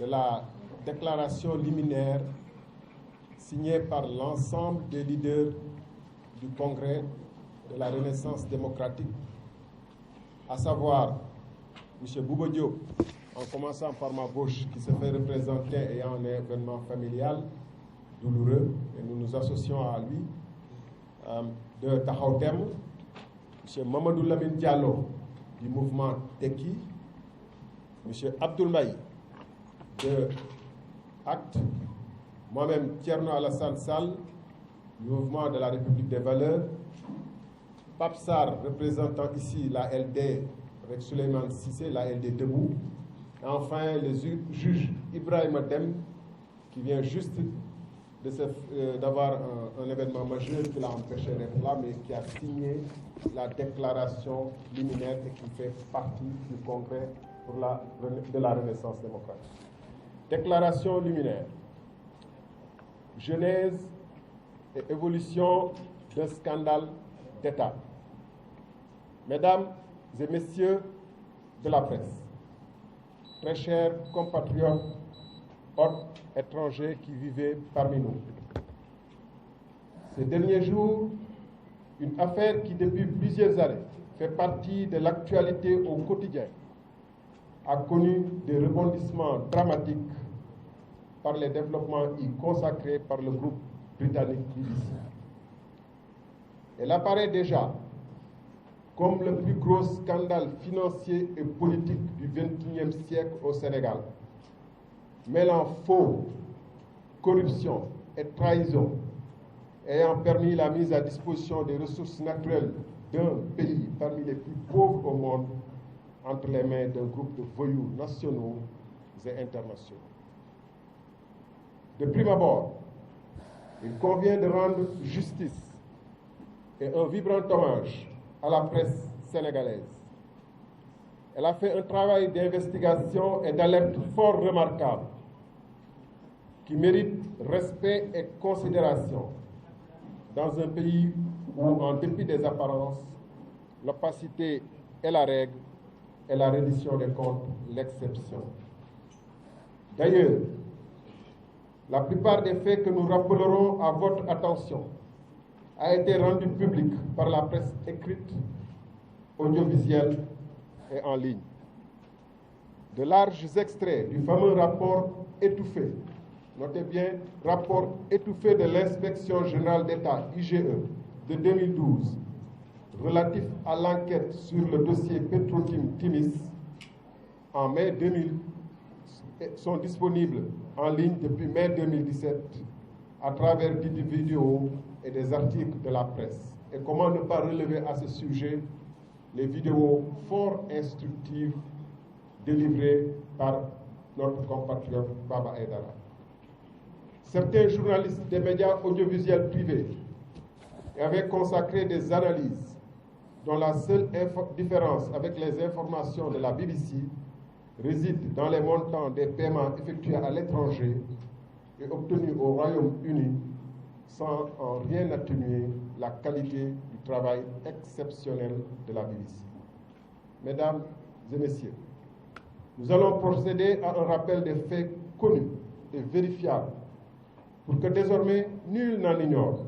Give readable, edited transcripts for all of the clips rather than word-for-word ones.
de la déclaration liminaire signée par l'ensemble des leaders du Congrès de la Renaissance démocratique, à savoir M. Bouba Diop, en commençant par ma gauche, qui se fait représenter ayant un événement familial douloureux, et nous nous associons à lui, de Taxawu Temb, M. Mamadou Lamine Diallo du mouvement Tekki, M. Abdoul Mbaye de Acte, moi-même Thierno Alassane Sall du mouvement de la République des valeurs, Pape Sarr représentant ici la LD avec Souleymane Cissé, la LD Debout, et enfin le juge Ibrahima Dem qui vient juste d'avoir un événement majeur qui l'a empêché d'être là, mais qui a signé la déclaration liminaire et qui fait partie du Congrès de la Renaissance démocratique. Déclaration liminaire. Genèse et évolution d'un scandale d'État. Mesdames et messieurs de la presse, très chers compatriotes, hôtes étrangers qui vivaient parmi nous. Ces derniers jours, une affaire qui depuis plusieurs années fait partie de l'actualité au quotidien a connu des rebondissements dramatiques par les développements y consacrés par le groupe britannique BBC. Elle apparaît déjà comme le plus gros scandale financier et politique du XXIe siècle au Sénégal, mêlant faux, corruption et trahison, ayant permis la mise à disposition des ressources naturelles d'un pays parmi les plus pauvres au monde entre les mains d'un groupe de voyous nationaux et internationaux. De prime abord, il convient de rendre justice et un vibrant hommage à la presse sénégalaise. Elle a fait un travail d'investigation et d'alerte fort remarquable qui mérite respect et considération dans un pays où, en dépit des apparences, l'opacité est la règle et la reddition des comptes l'exception. D'ailleurs, la plupart des faits que nous rappellerons à votre attention a été rendu public par la presse écrite, audiovisuelle et en ligne. De larges extraits du fameux rapport étouffé, notez bien, rapport étouffé de l'Inspection générale d'État, IGE, de 2012, relatif à l'enquête sur le dossier Petro-Tim Timis, en mai 2000, sont disponibles en ligne depuis mai 2017 à travers des vidéos et des articles de la presse. Et comment ne pas relever à ce sujet les vidéos fort instructives délivrées par notre compatriote Baba Aïdara. Certains journalistes des médias audiovisuels privés avaient consacré des analyses dont la seule différence avec les informations de la BBC réside dans les montants des paiements effectués à l'étranger et obtenus au Royaume-Uni sans en rien atténuer la qualité du travail exceptionnel de la BBC. Mesdames et messieurs, nous allons procéder à un rappel des faits connus et vérifiables pour que désormais nul n'en ignore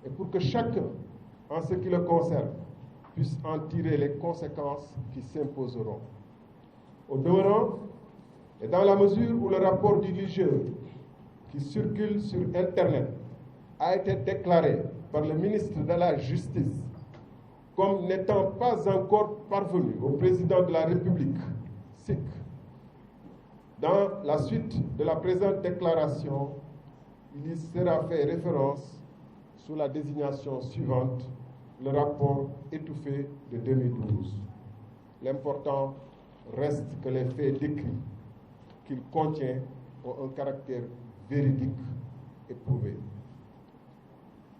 et pour que chacun, en ce qui le concerne, puisse en tirer les conséquences qui s'imposeront. Au demeurant, et dans la mesure où le rapport du l'IGE qui circule sur Internet a été déclaré par le ministre de la Justice comme n'étant pas encore parvenu au président de la République, SIC. Dans la suite de la présente déclaration, il y sera fait référence sous la désignation suivante, le rapport étouffé de 2012. L'important reste que les faits décrits qu'il contient ont un caractère véridique et prouvé.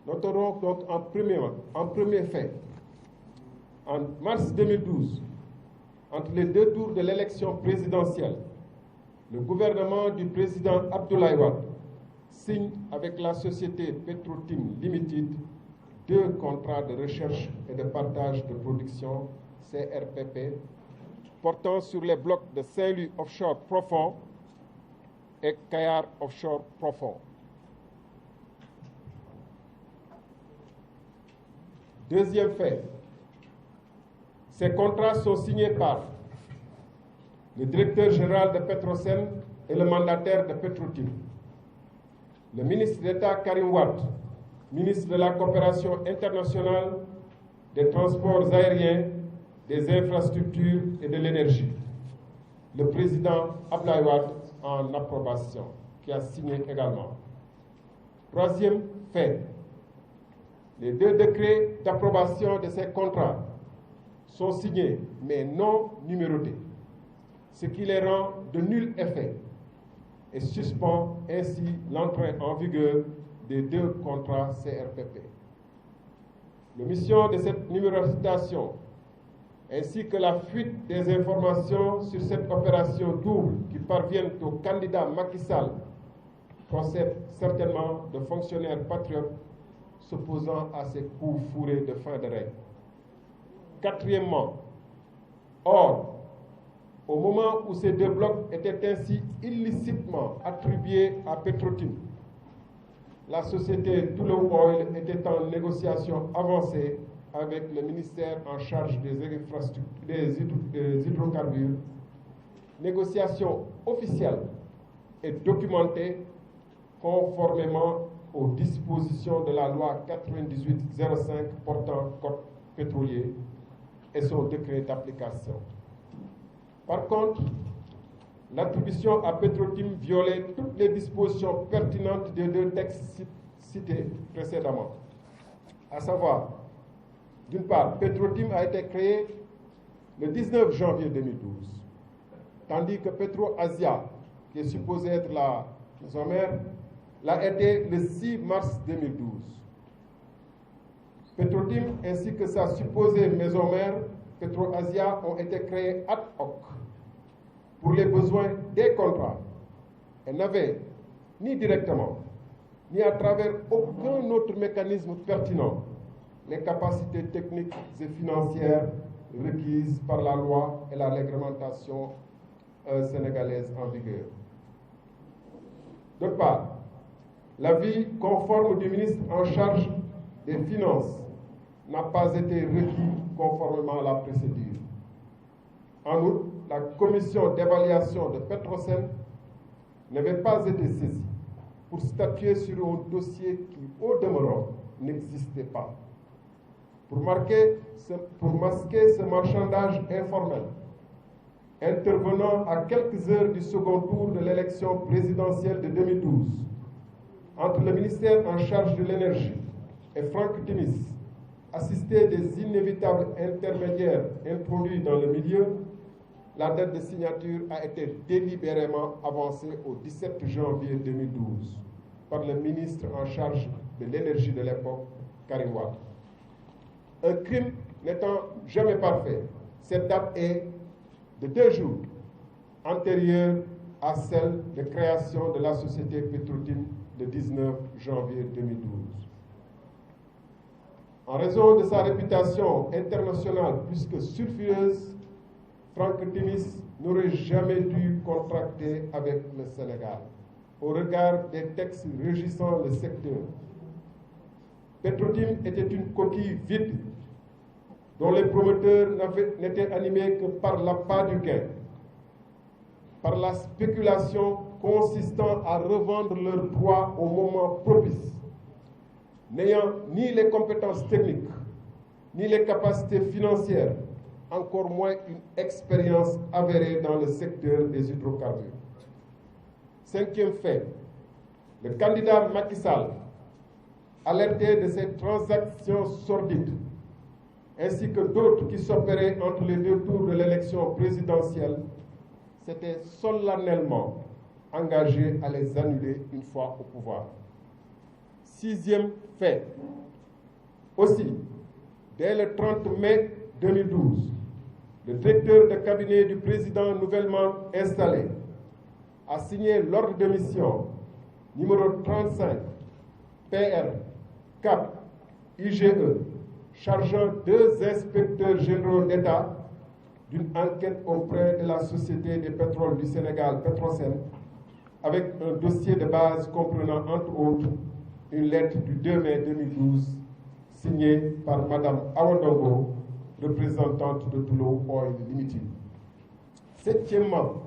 Noterons donc en premier fait, en mars 2012, entre les deux tours de l'élection présidentielle, le gouvernement du président Abdoulaye Wade signe avec la société Petro-Tim Limited 2 contrats de recherche et de partage de production, CRPP, portant sur les blocs de Saint-Louis offshore profond et Kayar Offshore Profond. Deuxième fait, ces contrats sont signés par le directeur général de Petrosen et le mandataire de Petrotim, le ministre d'État Karim Wade, ministre de la Coopération internationale, des Transports aériens, des Infrastructures et de l'Énergie, le président Abdoulaye Wade en approbation, qui a signé également. Troisième fait, les 2 décrets d'approbation de ces contrats sont signés mais non numérotés, ce qui les rend de nul effet et suspend ainsi l'entrée en vigueur des 2 contrats CRPP. L'omission de cette numérotation ainsi que la fuite des informations sur cette opération double qui parviennent au candidat Macky Sall concerne certainement de fonctionnaires patriotes s'opposant à ces coups fourrés de fin de règne. Quatrièmement, or, au moment où ces 2 blocs étaient ainsi illicitement attribués à Petrotim, la société Tullow Oil était en négociation avancée avec le ministère en charge des hydrocarbures, négociation officielle et documentée conformément aux dispositions de la loi 98/05 portant code pétrolier et son décret d'application. Par contre, l'attribution à Petrotim violait toutes les dispositions pertinentes des 2 textes cités précédemment, à savoir, d'une part, Petrotim a été créé le 19 janvier 2012, tandis que PetroAsia, qui est supposé être la maison mère, l'a été le 6 mars 2012. Petrotim ainsi que sa supposée maison mère, PetroAsia, ont été créés ad hoc pour les besoins des contrats et n'avaient ni directement, ni à travers aucun autre mécanisme pertinent les capacités techniques et financières requises par la loi et la réglementation sénégalaise en vigueur. D'autre part, l'avis conforme du ministre en charge des Finances n'a pas été requis conformément à la procédure. En outre, la commission d'évaluation de Petrosen n'avait pas été saisie pour statuer sur un dossier qui, au demeurant, n'existait pas. Pour masquer ce marchandage informel, intervenant à quelques heures du second tour de l'élection présidentielle de 2012, entre le ministère en charge de l'énergie et Franck Timis, assisté des inévitables intermédiaires introduits dans le milieu, la date de signature a été délibérément avancée au 17 janvier 2012 par le ministre en charge de l'énergie de l'époque, Karim Wade. Un crime n'étant jamais parfait, cette date est de 2 jours antérieure à celle de création de la société Petrotim le 19 janvier 2012. En raison de sa réputation internationale plus que sulfureuse, Franck Timis n'aurait jamais dû contracter avec le Sénégal au regard des textes régissant le secteur. Petrotim était une coquille vide dont les promoteurs n'étaient animés que par l'appât du gain, par la spéculation consistant à revendre leurs droits au moment propice, n'ayant ni les compétences techniques, ni les capacités financières, encore moins une expérience avérée dans le secteur des hydrocarbures. 5e fait, le candidat Macky Sall, alerté de ces transactions sordides, ainsi que d'autres qui s'opéraient entre les 2 tours de l'élection présidentielle, s'était solennellement engagé à les annuler une fois au pouvoir. 6e fait. Aussi, dès le 30 mai 2012, le directeur de cabinet du président nouvellement installé a signé l'ordre de mission numéro 35 PR CAP IGE chargeant 2 inspecteurs généraux d'État d'une enquête auprès de la Société des pétroles du Sénégal, Petrosen, avec un dossier de base comprenant entre autres une lettre du 2 mai 2012 signée par Mme Awandongo, représentante de Tullow Oil Limited. Septièmement,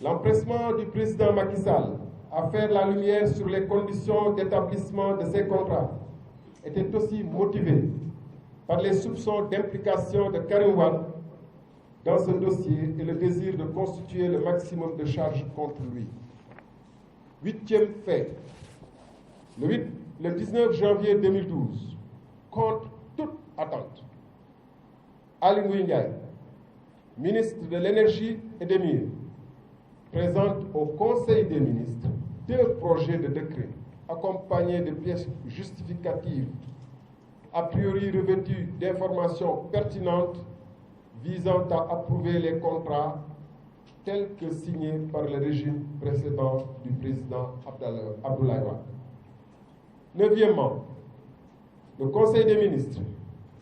l'empressement du président Macky Sall à faire la lumière sur les conditions d'établissement de ces contrats était aussi motivé par les soupçons d'implication de Karim Wade dans ce dossier et le désir de constituer le maximum de charges contre lui. Huitième fait, le 19 janvier 2012, contre toute attente, Aly Ngouille Ndiaye, ministre de l'Énergie et des Mines, présente au Conseil des ministres 2 projets de décret accompagnés de pièces justificatives a priori revêtues d'informations pertinentes visant à approuver les contrats tels que signés par le régime précédent du président Abdoulaye Wade. Neuvièmement, le Conseil des ministres,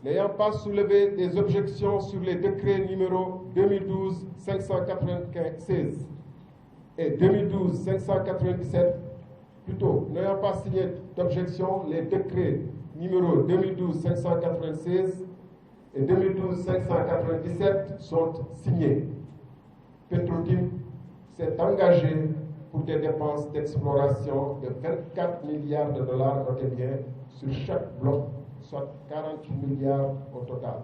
n'ayant pas soulevé des objections sur les décrets numéro 2012-596 et 2012-597, plutôt, n'ayant pas signé d'objection, les décrets numéro 2012-596 et 2012-597 sont signés. Petro-Tim s'est engagé pour des dépenses d'exploration de 24 milliards de dollars, notez bien, sur chaque bloc, soit 40 milliards au total.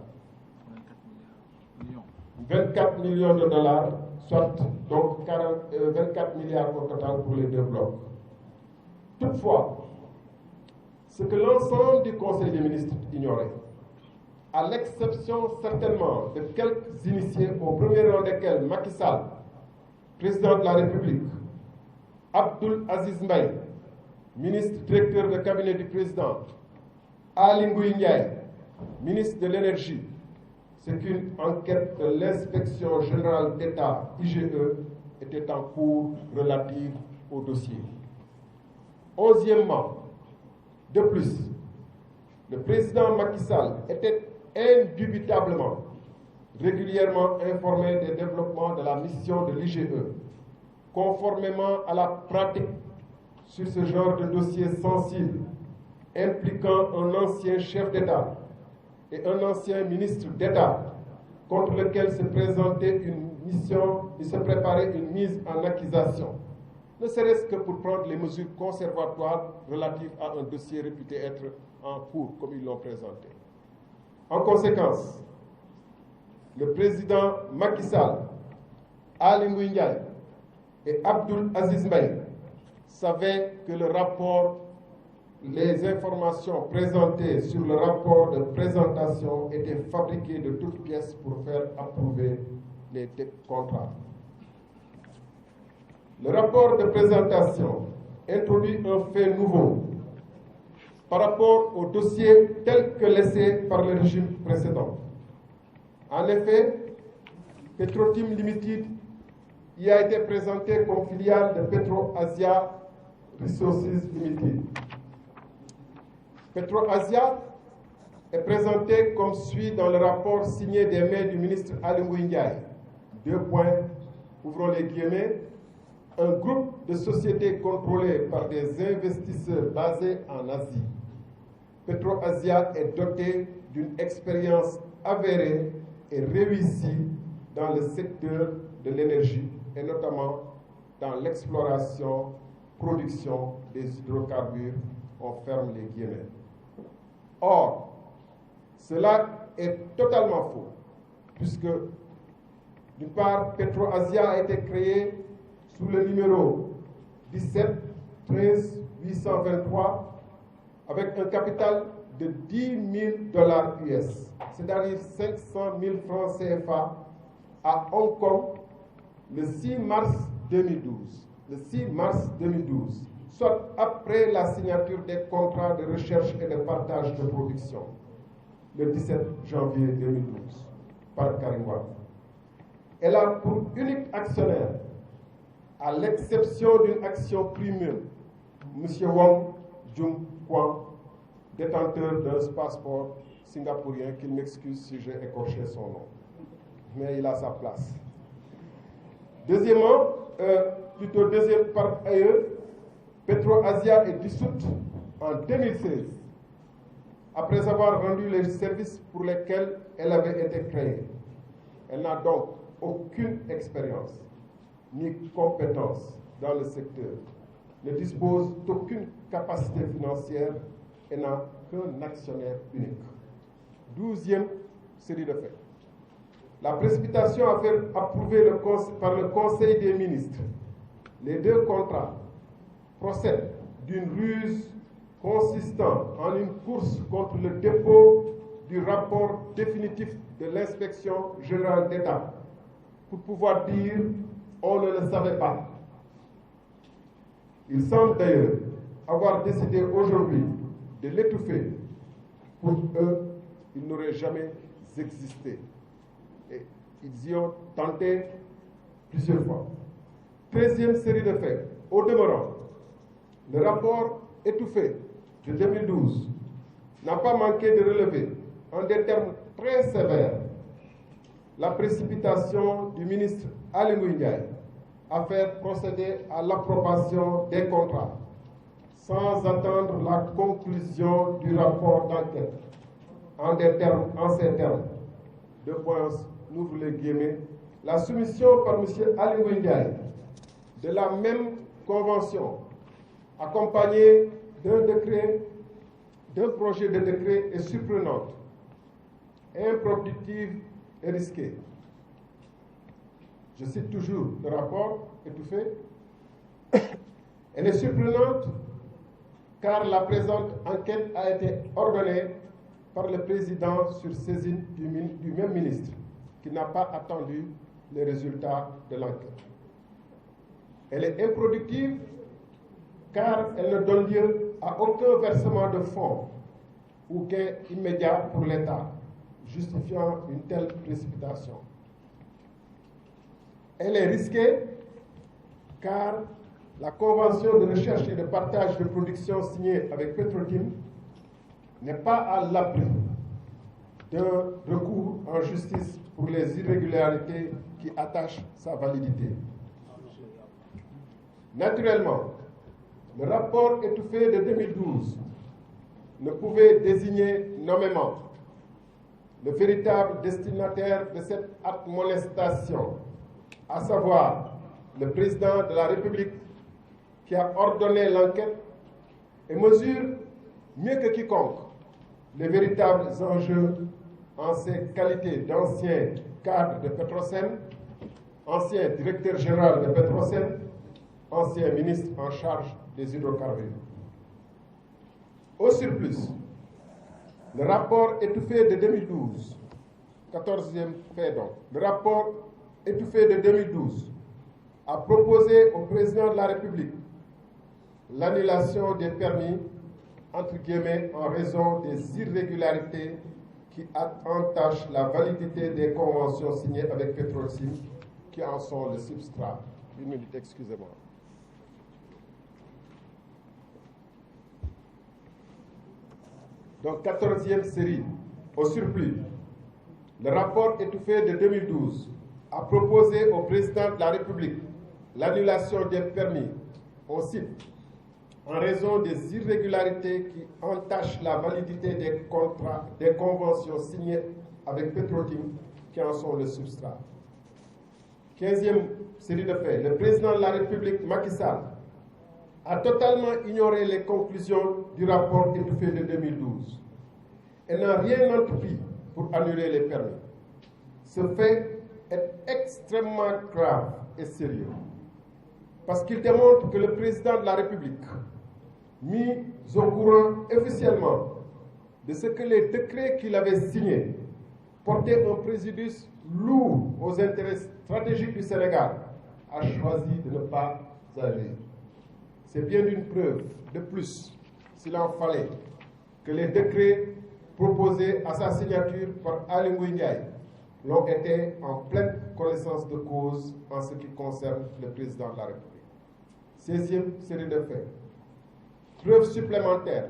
24 millions de dollars, soit donc 24 milliards au total pour les 2 blocs. Toutefois, ce que l'ensemble du Conseil des ministres ignorait, à l'exception certainement de quelques initiés, au premier rang desquels Macky Sall, président de la République, Abdoul Aziz Mbaye, ministre directeur de cabinet du président, Aly Ngouille Ndiaye, ministre de l'Énergie, c'est qu'une enquête de l'Inspection générale d'État, IGE, était en cours relative au dossier. Onzièmement, de plus, le président Macky Sall était indubitablement régulièrement informé des développements de la mission de l'IGE, conformément à la pratique sur ce genre de dossier sensible impliquant un ancien chef d'État et un ancien ministre d'État contre lequel se présentait une mission et se préparait une mise en accusation, ne serait-ce que pour prendre les mesures conservatoires relatives à un dossier réputé être en cours, comme ils l'ont présenté. En conséquence, le président Macky Sall, Aly Ngouille Ndiaye et Abdoul Aziz Mbaye savaient que le rapport, les informations présentées sur le rapport de présentation étaient fabriquées de toutes pièces pour faire approuver les contrats. Le rapport de présentation introduit un fait nouveau par rapport au dossier tel que laissé par le régime précédent. En effet, Petro-Tim Limited y a été présenté comme filiale de PetroAsia Resources Limited. PetroAsia est présenté comme suit dans le rapport signé des mains du ministre Aly Ngouille Ndiaye. 2 points, ouvrons les guillemets. Un groupe de sociétés contrôlées par des investisseurs basés en Asie. PetroAsia est doté d'une expérience avérée et réussie dans le secteur de l'énergie et notamment dans l'exploration, production des hydrocarbures. On ferme les guillemets. Or, cela est totalement faux, puisque d'une part, PetroAsia a été créé sous le numéro 17 13 823 avec un capital de 10 000 dollars US, c'est-à-dire 500 000 francs CFA, à Hong Kong le 6 mars 2012. Le 6 mars 2012, soit après la signature des contrats de recherche et de partage de production, le 17 janvier 2012, par Karim Wade. Elle a pour unique actionnaire, à l'exception d'une action premium, M. Wong Jung Kwang, détenteur d'un passeport singapourien, qu'il m'excuse si j'ai écorché son nom, mais il a sa place. Deuxièmement, plutôt deuxième par ailleurs, PetroAsia est dissoute en 2016, après avoir rendu les services pour lesquels elle avait été créée. Elle n'a donc aucune expérience ni compétence dans le secteur, ne dispose d'aucune capacité financière et n'a qu'un actionnaire unique. 12e série de faits. La précipitation à faire approuver par le Conseil des ministres les deux contrats procède d'une ruse consistant en une course contre le dépôt du rapport définitif de l'inspection générale d'État pour pouvoir dire « on ne le savait pas ». Il semble d'ailleurs avoir décidé aujourd'hui de l'étouffer. Pour eux, il n'aurait jamais existé. Et ils y ont tenté plusieurs fois. 13e série de faits. Au demeurant, le rapport étouffé de 2012 n'a pas manqué de relever, en des termes très sévères, la précipitation du ministre Aly Ngouille Ndiaye à faire procéder à l'approbation des contrats sans attendre la conclusion du rapport d'enquête. En ces termes, deux points, n'ouvre les guillemets, la soumission par M. Aly Ngouille Ndiaye de la même convention accompagnée d'un projet de décret est surprenante, improductive et risquée. Je cite toujours le rapport étouffé. Elle est surprenante car la présente enquête a été ordonnée par le président sur saisine du même ministre qui n'a pas attendu les résultats de l'enquête. Elle est improductive car elle ne donne lieu à aucun versement de fonds ou gain immédiat pour l'État, justifiant une telle précipitation. Elle est risquée car la convention de recherche et de partage de production signée avec Petrotim n'est pas à l'abri d'un recours en justice pour les irrégularités qui attachent sa validité. Naturellement, le rapport étouffé de 2012 ne pouvait désigner nommément le véritable destinataire de cette admonestation, à savoir le président de la République qui a ordonné l'enquête et mesure mieux que quiconque les véritables enjeux en ses qualités d'ancien cadre de Petrosen, ancien directeur général de Petrosen, ancien ministre en charge des hydrocarbures. Au surplus, le rapport étouffé de 2012, 14e fait donc, le rapport étouffé de 2012 a proposé au président de la République l'annulation des permis, entre guillemets, en raison des irrégularités qui entachent la validité des conventions signées avec Petrotim, qui en sont le substrat. Une minute, excusez-moi. Donc, 14e série, au surplus, le rapport étouffé de 2012 a proposé au président de la République l'annulation des permis, on cite, en raison des irrégularités qui entachent la validité des contrats, des conventions signées avec Petrotim, qui en sont le substrat. 15e série de faits, le président de la République, Macky Sall, a totalement ignoré les conclusions du rapport étouffé de 2012 et n'a rien entrepris pour annuler les permis. Ce fait est extrêmement grave et sérieux parce qu'il démontre que le président de la République, mis au courant officiellement de ce que les décrets qu'il avait signés portaient un préjudice lourd aux intérêts stratégiques du Sénégal, a choisi de ne pas agir. C'est bien une preuve de plus, s'il en fallait, que les décrets proposés à sa signature par Aly Ngouille Ndiaye l'ont été en pleine connaissance de cause en ce qui concerne le président de la République. 16e série de faits. Preuve supplémentaire.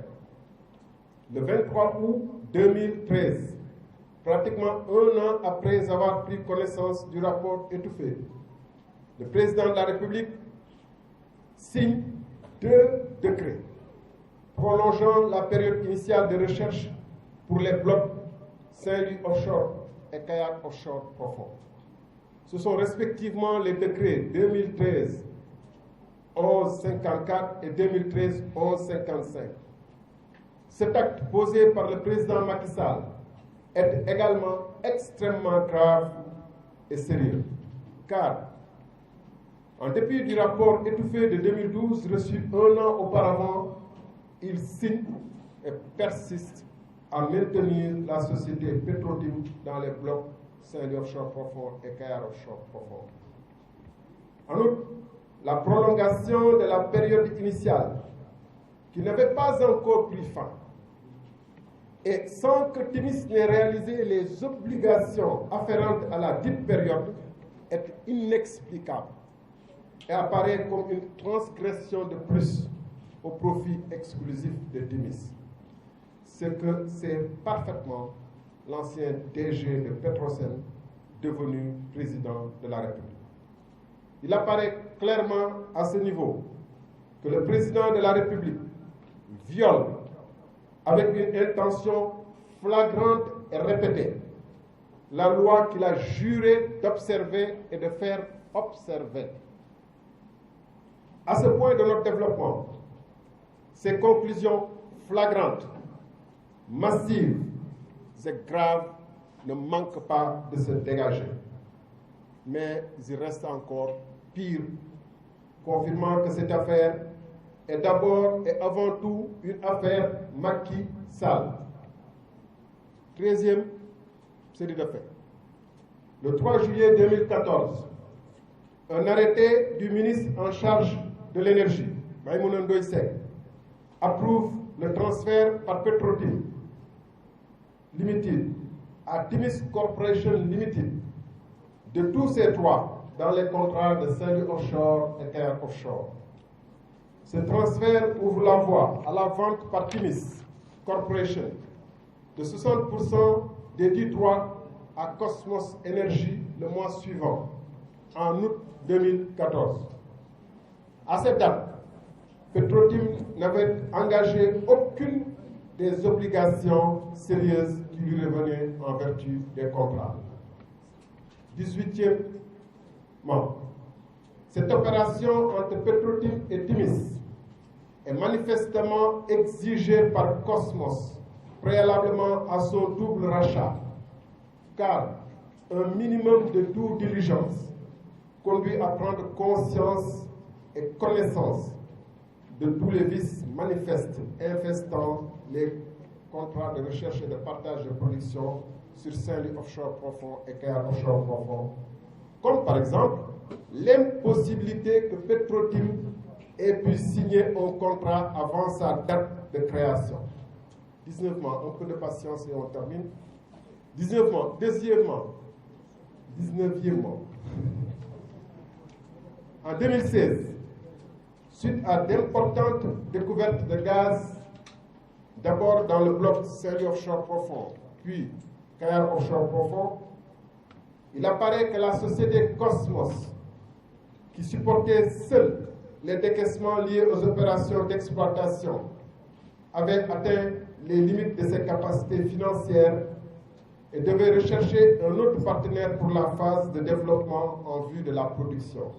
Le 23 août 2013, pratiquement un an après avoir pris connaissance du rapport étouffé, le président de la République signe 2 décrets prolongeant la période initiale de recherche pour les blocs Saint-Louis offshore et Kayar offshore profond. Ce sont respectivement les décrets 2013-1154 et 2013-1155. Cet acte posé par le président Macky Sall est également extrêmement grave et sérieux, car, en dépit du rapport étouffé de 2012 reçu un an auparavant, il signe et persiste à maintenir la société Petrotim dans les blocs Saint-Louis offshore profond et Kayar offshore profond. En outre, la prolongation de la période initiale, qui n'avait pas encore pris fin, et sans que Timis n'ait réalisé les obligations afférentes à la dite période, est inexplicable et apparaît comme une transgression de plus au profit exclusif de Timis. Ce que c'est parfaitement l'ancien DG de Petrosen, devenu président de la République. Il apparaît clairement à ce niveau que le président de la République viole avec une intention flagrante et répétée la loi qu'il a juré d'observer et de faire observer. À ce point de notre développement, ces conclusions flagrantes, massives et graves ne manquent pas de se dégager. Mais il reste encore pire, confirmant que cette affaire est d'abord et avant tout une affaire Macky Sall. 13e série de faits. Le 3 juillet 2014, un arrêté du ministre en charge de l'énergie, Maïmouna Ndoye Seck, approuve le transfert par Petrotim Limited à Timis Corporation Limited de tous ces droits dans les contrats de Saint-Louis offshore et Kayar offshore. Ce transfert ouvre la voie à la vente par Timis Corporation de 60% des dits droits à Cosmos Energy le mois suivant, en août 2014. À cette date, Petrotim n'avait engagé aucune des obligations sérieuses qui lui revenaient en vertu des contrats. 18e membre. Cette opération entre Petrotim et Timis est manifestement exigée par Cosmos préalablement à son double rachat, car un minimum de due diligence conduit à prendre conscience et connaissance de tous les vices manifestes infestant les contrats de recherche et de partage de production sur Saint-Louis offshore profond et Kayar offshore profond, comme par exemple l'impossibilité que Petrotim ait pu signer un contrat avant sa date de création. 19e, un peu de patience et on termine. 19e, deuxièmement, 19e. En 2016, suite à d'importantes découvertes de gaz, d'abord dans le bloc Saint-Louis offshore profond, puis Kayar offshore profond, il apparaît que la société Cosmos, qui supportait seule les décaissements liés aux opérations d'exploitation, avait atteint les limites de ses capacités financières et devait rechercher un autre partenaire pour la phase de développement en vue de la production.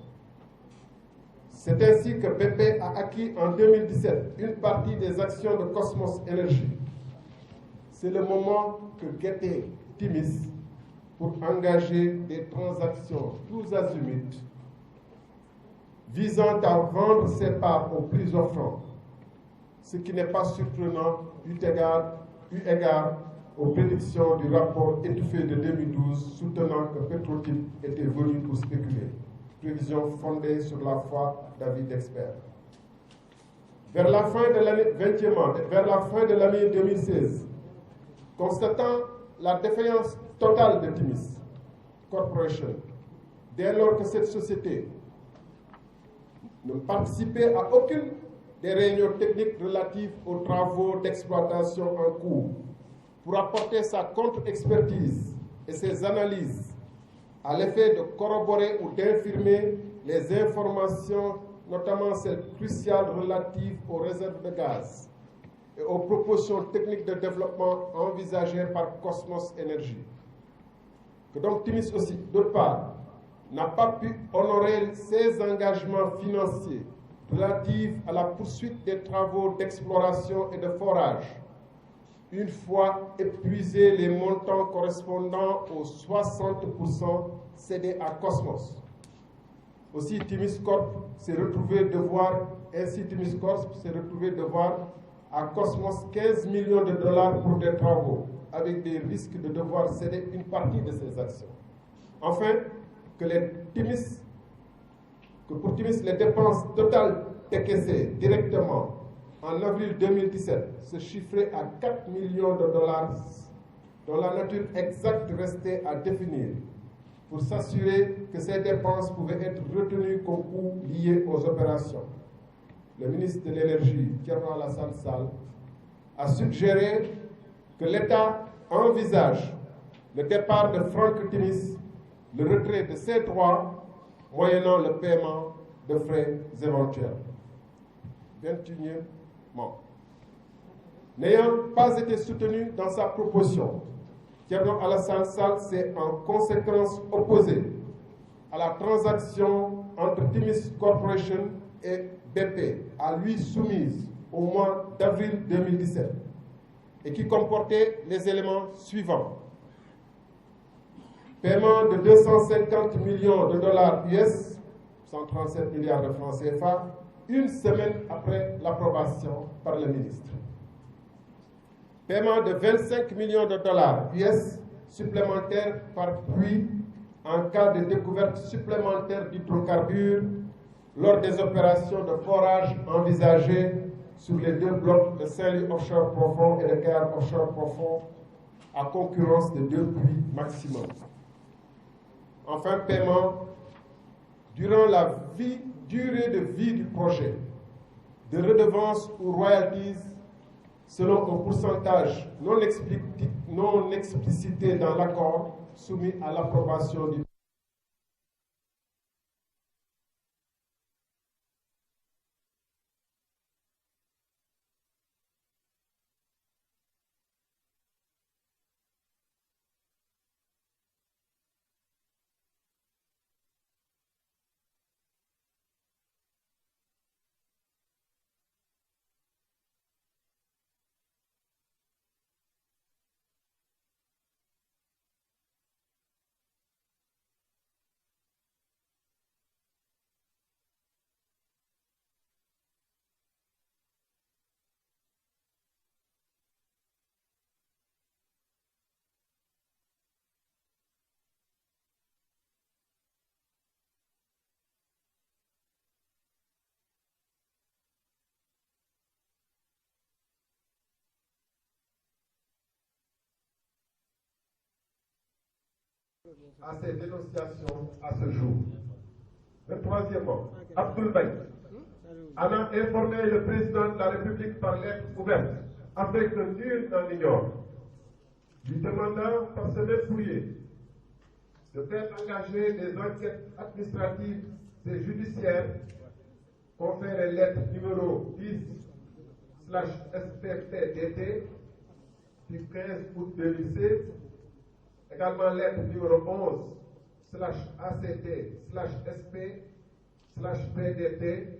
C'est ainsi que BP a acquis en 2017 une partie des actions de Cosmos Energy. C'est le moment que guettait Timis pour engager des transactions tous azimuts visant à vendre ses parts aux plus offrants, ce qui n'est pas surprenant eu égard aux prédictions du rapport étouffé de 2012 soutenant que Petrotim était venu pour spéculer. Prévision fondée sur la foi d'avis d'experts. Vers la fin de l'année 20e, vers la fin de l'année 2016, constatant la défaillance totale de Timis Corporation, dès lors que cette société ne participait à aucune des réunions techniques relatives aux travaux d'exploitation en cours pour apporter sa contre-expertise et ses analyses à l'effet de corroborer ou d'infirmer les informations notamment celles cruciales relatives aux réserves de gaz et aux propositions techniques de développement envisagées par Cosmos Energy. Que donc Timis aussi, d'autre part, n'a pas pu honorer ses engagements financiers relatifs à la poursuite des travaux d'exploration et de forage, une fois épuisés les montants correspondant aux 60% cédés à Cosmos. Aussi, Timis Corp s'est retrouvé devoir à Cosmos 15 millions de dollars pour des travaux, avec des risques de devoir céder une partie de ses actions. Enfin, que pour Timis, les dépenses totales décaissées directement en avril 2017 se chiffraient à 4 millions de dollars, dont la nature exacte restait à définir, pour s'assurer que ces dépenses pouvaient être retenues comme coûts liés aux opérations. Le ministre de l'Énergie, Thierno Alassane Sall, a suggéré que l'État envisage le départ de Franck Timis, le retrait de ses droits, moyennant le paiement de frais éventuels. 21e. N'ayant pas été soutenu dans sa proposition, Thierno Alassane Sall s'est en conséquence opposé à la transaction entre Timis Corporation et BP, à lui soumise au mois d'avril 2017, et qui comportait les éléments suivants. Paiement de 250 millions de dollars US, 137 milliards de francs CFA, une semaine après l'approbation par le ministre. Paiement de 25 millions de dollars US supplémentaires par puits en cas de découverte supplémentaire d'hydrocarbures lors des opérations de forage envisagées sur les deux blocs de Saint-Louis offshore profond et de Kayar offshore profond, à concurrence de 2 puits maximum. Enfin, paiement durant la durée de vie du projet de redevances ou royalties selon un pourcentage non explicité dans l'accord soumis à l'approbation du à ces dénonciations à ce jour. Troisièmement, Abdoul Mbaye en a informé le président de la République par lettre ouverte, afin que nul n'en ignore, lui demandant par ce même courrier de faire engager des enquêtes administratives et judiciaires conférées lettre numéro 10/SPPDT du 15 août 2016, également lettre numéro 11/ACT/SP/PDT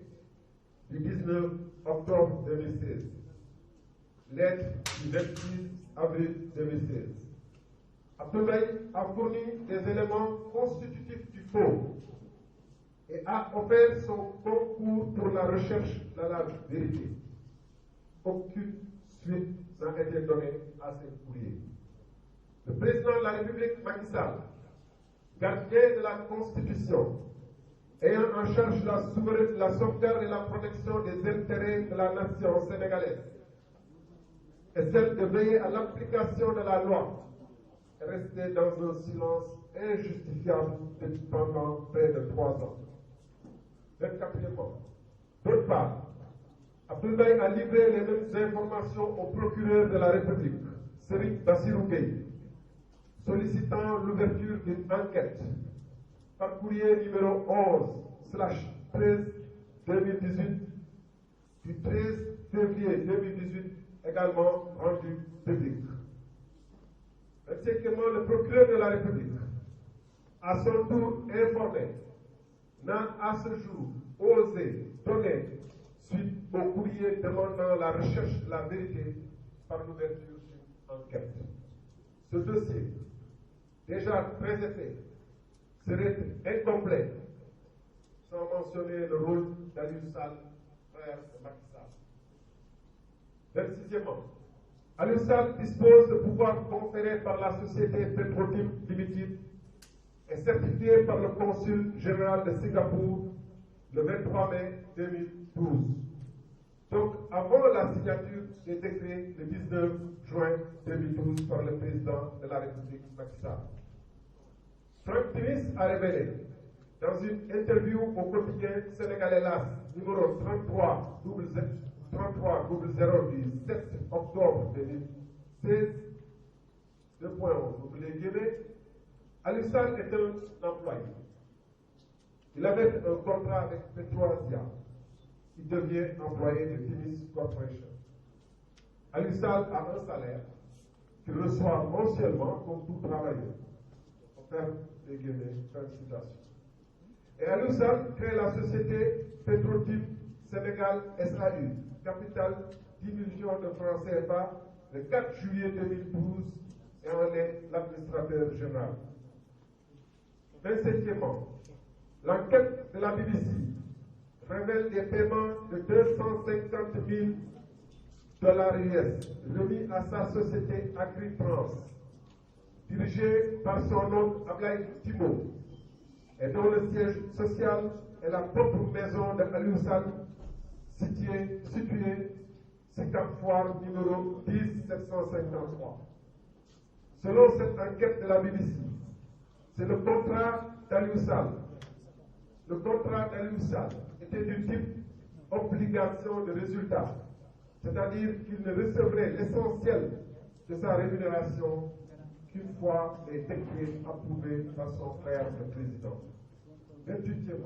du 19 octobre 2016. Lettre du 26 avril 2016. Abdoul Mbaye a fourni des éléments constitutifs du faux et a offert son concours pour la recherche de la vérité. Aucune suite n'a été donnée à ces courriers. Le président de la République, Macky Sall, gardien de la Constitution, ayant en charge la sauvegarde et la protection des intérêts de la nation sénégalaise, et celle de veiller à l'application de la loi, est resté dans un silence injustifiable pendant près de 3 ans. 24e. D'autre part, Abdoul Mbaye a livré les mêmes informations au procureur de la République, Serigne Bassirou Gueye, sollicitant l'ouverture d'une enquête par courrier numéro 11/13 2018 du 13 février 2018 également rendu public. 25e, le procureur de la République, à son tour informé, n'a à ce jour osé donner suite au courrier demandant la recherche de la vérité par l'ouverture d'une enquête. Ce dossier, déjà très épais, serait incomplet sans mentionner le rôle d'Aliou Sall, frère de Macky Sall. 26e, Aliou Sall dispose de pouvoirs conférés par la société Petrotim Limited et certifiés par le consul général de Singapour le 23 mai 2012. Donc, avant la signature des décrets le 19 juin 2012 par le président de la République, Macky Sall. Franck Timis a révélé, dans une interview au quotidien sénégalais LAS, numéro 3300 du 7 octobre 2016, 2.11, Aliou Sall est un employé. Il avait un contrat avec Petroasia. Il devient employé de Timis Corporation. Aliou Sall a un salaire qu'il reçoit mensuellement comme tout travailleur. On ferme les guillemets, fin de citation. Et Aliou Sall crée la société Petrotim Sénégal SAU, capital 10 millions de francs CFA, le 4 juillet 2012 et en est l'administrateur général. 27e, l'enquête de la BBC révèle des paiements de 250 000 $ US remis à sa société Agritrans, dirigée par son homme Ablaye Timo, et dont le siège social est la propre maison de Aliou Sall, située Sicap Foire numéro 10753. Selon cette enquête de la BBC, c'est le contrat d'Aliou Sall. Le contrat d'Aliou Sall était du type obligation de résultat, c'est-à-dire qu'il ne recevrait l'essentiel de sa rémunération qu'une fois les décrets approuvés par son frère le président. 28e.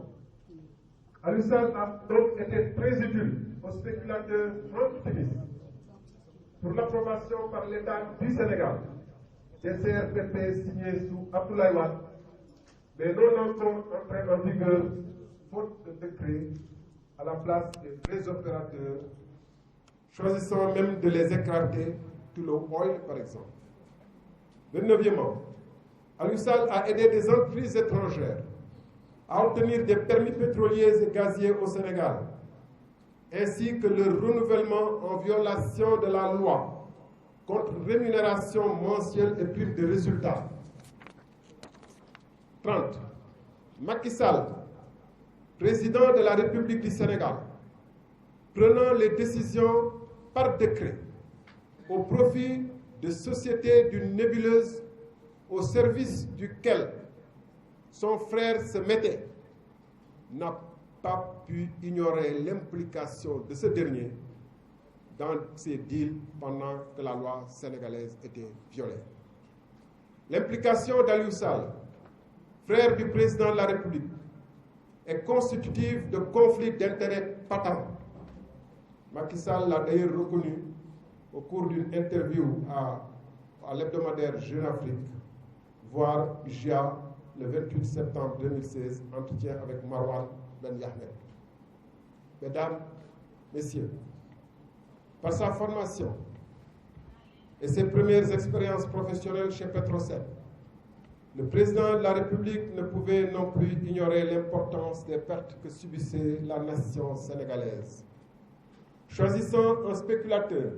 Aliou Sall a donc été très utile au spéculateur Franck Timis pour l'approbation par l'État du Sénégal des CRPP signés sous Abdoulaye Wade, mais non encore entrés en vigueur faute de décret à la place des vrais opérateurs, choisissant même de les écarter, Tullow Oil par exemple. 29e, Aliou Sall a aidé des entreprises étrangères à obtenir des permis pétroliers et gaziers au Sénégal, ainsi que leur renouvellement en violation de la loi contre rémunération mensuelle et prime de résultats. 30. Macky Sall, président de la République du Sénégal, prenant les décisions par décret au profit de sociétés d'une nébuleuse au service duquel son frère se mettait, n'a pas pu ignorer l'implication de ce dernier dans ces deals pendant que la loi sénégalaise était violée. L'implication d'Aliou Sall, frère du président de la République, est constitutive de conflits d'intérêts patents. Macky Sall l'a d'ailleurs reconnu au cours d'une interview à l'hebdomadaire Jeune Afrique, voire JA, le 28 septembre 2016, entretien avec Marwan Ben Yahmed. Mesdames, Messieurs, par sa formation et ses premières expériences professionnelles chez Petrosen, le président de la République ne pouvait non plus ignorer l'importance des pertes que subissait la nation sénégalaise. Choisissant un spéculateur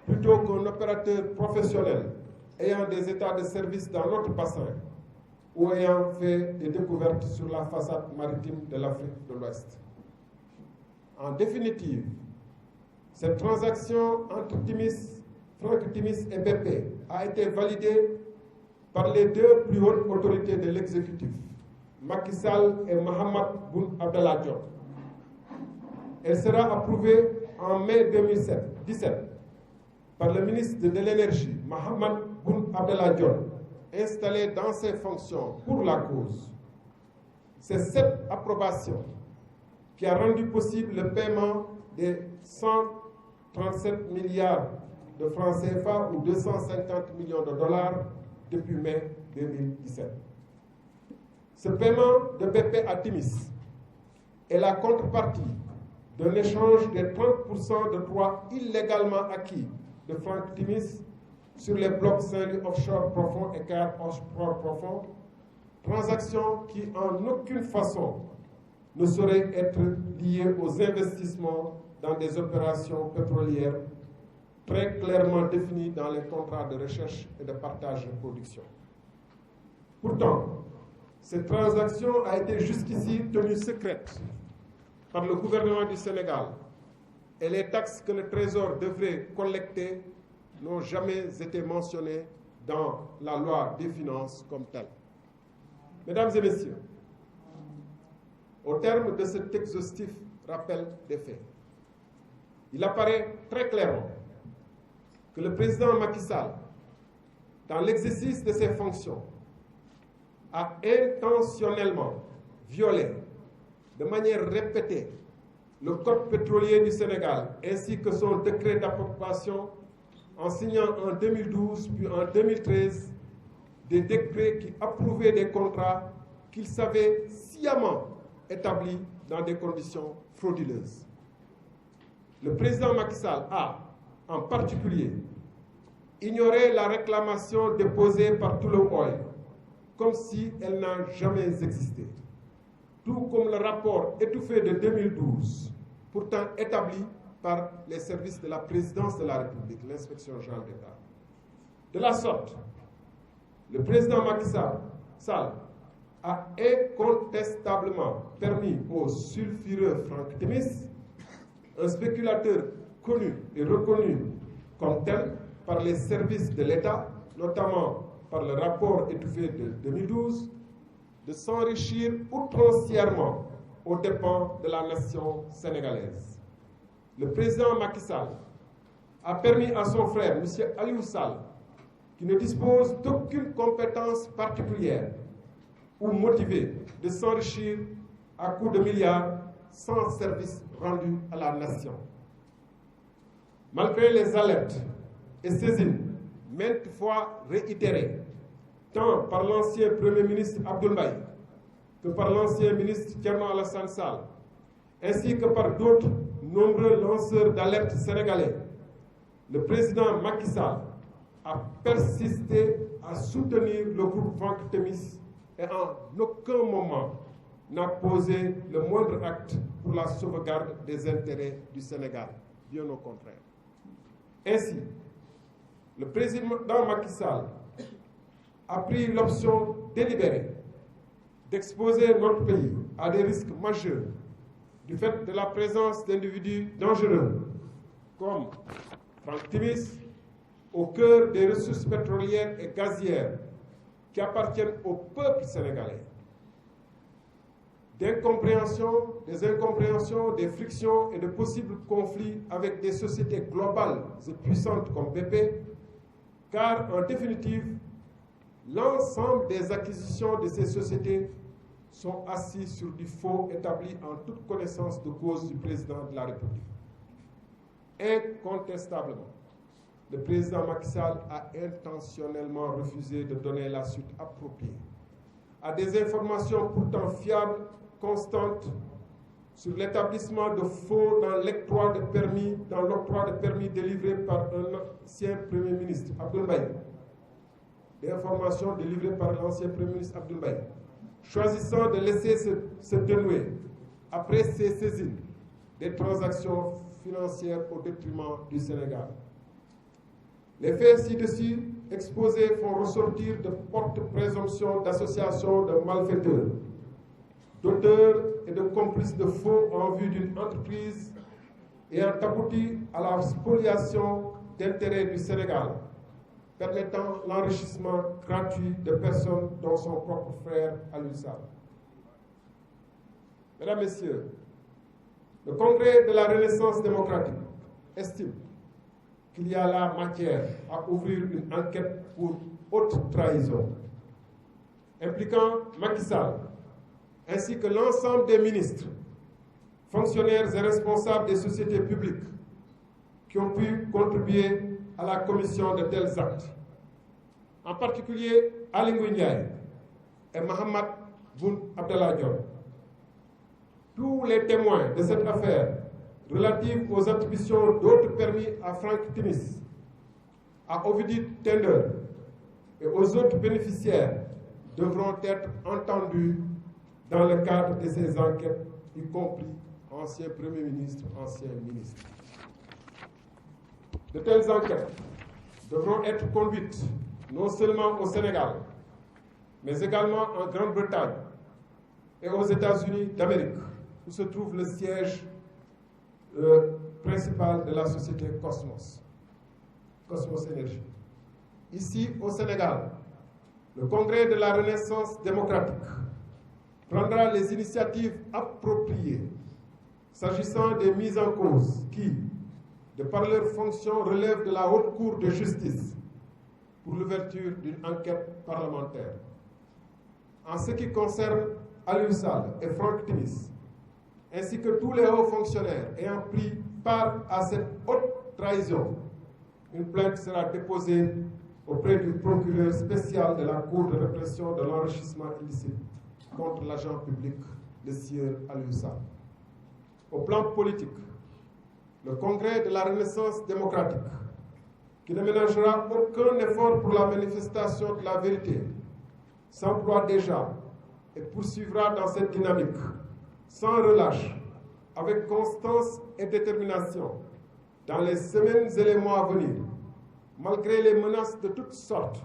plutôt qu'un opérateur professionnel ayant des états de service dans notre bassin ou ayant fait des découvertes sur la façade maritime de l'Afrique de l'Ouest. En définitive, cette transaction entre Franck Timis et BP a été validée par les deux plus hautes autorités de l'exécutif, Macky Sall et Mahammed Boun Abdallah Dionne. Elle sera approuvée en mai 2017 par le ministre de l'Énergie, Mahammed Boun Abdallah Dionne, installé dans ses fonctions pour la cause. C'est cette approbation qui a rendu possible le paiement des 137 milliards de francs CFA ou 250 millions de dollars depuis mai 2017. Ce paiement de BP à Timis est la contrepartie d'un échange de 30% de droits illégalement acquis de Franck Timis sur les blocs Saint-Louis offshore profond et Cayar offshore profond, transaction qui en aucune façon ne saurait être liée aux investissements dans des opérations pétrolières très clairement définies dans les contrats de recherche et de partage de production. Pourtant, cette transaction a été jusqu'ici tenue secrète par le gouvernement du Sénégal et les taxes que le Trésor devrait collecter n'ont jamais été mentionnées dans la loi des finances comme telle. Mesdames et messieurs, au terme de cet exhaustif rappel des faits, il apparaît très clairement que le président Macky Sall, dans l'exercice de ses fonctions, a intentionnellement violé de manière répétée le Code pétrolier du Sénégal ainsi que son décret d'approbation en signant en 2012 puis en 2013 des décrets qui approuvaient des contrats qu'il savait sciemment établis dans des conditions frauduleuses. Le président Macky Sall a, en particulier, ignoré la réclamation déposée par Tullow Oil comme si elle n'a jamais existé, tout comme le rapport étouffé de 2012, pourtant établi par les services de la présidence de la République, l'inspection générale d'État. De la sorte, le président Macky Sall a incontestablement permis au sulfureux Franck Timis, un spéculateur connu et reconnu comme tel par les services de l'État, notamment par le rapport étouffé de 2012, de s'enrichir outrancièrement aux dépens de la nation sénégalaise. Le président Macky Sall a permis à son frère, M. Aliou Sall, qui ne dispose d'aucune compétence particulière ou motivée, de s'enrichir à coups de milliards sans service rendu à la nation. Malgré les alertes et saisines maintes fois réitérées, tant par l'ancien Premier ministre Abdoul Mbaye que par l'ancien ministre Thierno Alassane Sall, ainsi que par d'autres nombreux lanceurs d'alerte sénégalais, le président Macky Sall a persisté à soutenir le groupe Franck Timis et en aucun moment n'a posé le moindre acte pour la sauvegarde des intérêts du Sénégal, bien au contraire. Ainsi, le président Macky Sall a pris l'option délibérée d'exposer notre pays à des risques majeurs du fait de la présence d'individus dangereux comme Franck Timis au cœur des ressources pétrolières et gazières qui appartiennent au peuple sénégalais. Des incompréhensions, des frictions et de possibles conflits avec des sociétés globales et puissantes comme BP, car en définitive, l'ensemble des acquisitions de ces sociétés sont assises sur du faux établi en toute connaissance de cause du président de la République. Incontestablement, le président Macky Sall a intentionnellement refusé de donner la suite appropriée à des informations pourtant fiables, constantes, sur l'établissement de faux dans l'octroi de permis délivré par un ancien Premier ministre, Abdoul Mbaye. Des informations délivrées par l'ancien Premier ministre Abdoul Mbaye, choisissant de laisser se dénouer, après ces saisines, des transactions financières au détriment du Sénégal. Les faits ci-dessus exposés font ressortir de fortes présomptions d'association de malfaiteurs, d'auteurs et de complices de faux en vue d'une entreprise ayant abouti à la spoliation d'intérêts du Sénégal, permettant l'enrichissement gratuit de personnes dont son propre frère Aliou Sall. Mesdames, Messieurs, le Congrès de la Renaissance démocratique estime qu'il y a là matière à ouvrir une enquête pour haute trahison, impliquant Macky Sall, ainsi que l'ensemble des ministres, fonctionnaires et responsables des sociétés publiques qui ont pu contribuer à la commission de tels actes, en particulier Aly Ngouille Ndiaye et Mahammed Boun Abdallah Dionne. Tous les témoins de cette affaire relative aux attributions d'autres permis à Franck Timis, à Ovidiu Tender et aux autres bénéficiaires devront être entendus dans le cadre de ces enquêtes, y compris anciens premiers ministres, anciens ministres. De telles enquêtes devront être conduites non seulement au Sénégal, mais également en Grande-Bretagne et aux États-Unis d'Amérique, où se trouve le siège principal de la société Cosmos Énergie. Ici, au Sénégal, le Congrès de la Renaissance démocratique prendra les initiatives appropriées s'agissant des mises en cause qui, de par leur fonction, relèvent de la Haute Cour de justice pour l'ouverture d'une enquête parlementaire. En ce qui concerne Aliou Sall et Franck Timis, ainsi que tous les hauts fonctionnaires ayant pris part à cette haute trahison, une plainte sera déposée auprès du procureur spécial de la Cour de répression de l'enrichissement illicite contre l'agent public, le sieur Aliou Sall. Au plan politique, le Congrès de la Renaissance démocratique, qui ne ménagera aucun effort pour la manifestation de la vérité, s'emploie déjà et poursuivra dans cette dynamique, sans relâche, avec constance et détermination, dans les semaines et les mois à venir, malgré les menaces de toutes sortes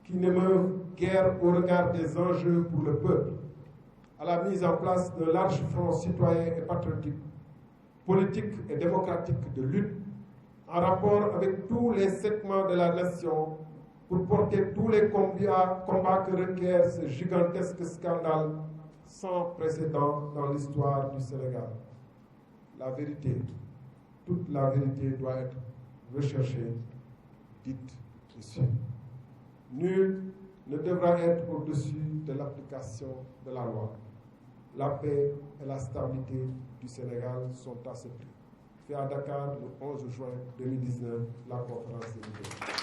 qui n'émeuvent guère au regard des enjeux pour le peuple, à la mise en place d'un large front citoyen et patriotique, politique et démocratique de lutte, en rapport avec tous les segments de la nation, pour porter tous les combats que requiert ce gigantesque scandale sans précédent dans l'histoire du Sénégal. La vérité, toute la vérité doit être recherchée, dite et suivie. Nul ne devra être au-dessus de l'application de la loi. La paix et la stabilité du Sénégal sont à ce prix. Fait à Dakar le 11 juin 2019, la conférence est ouverte.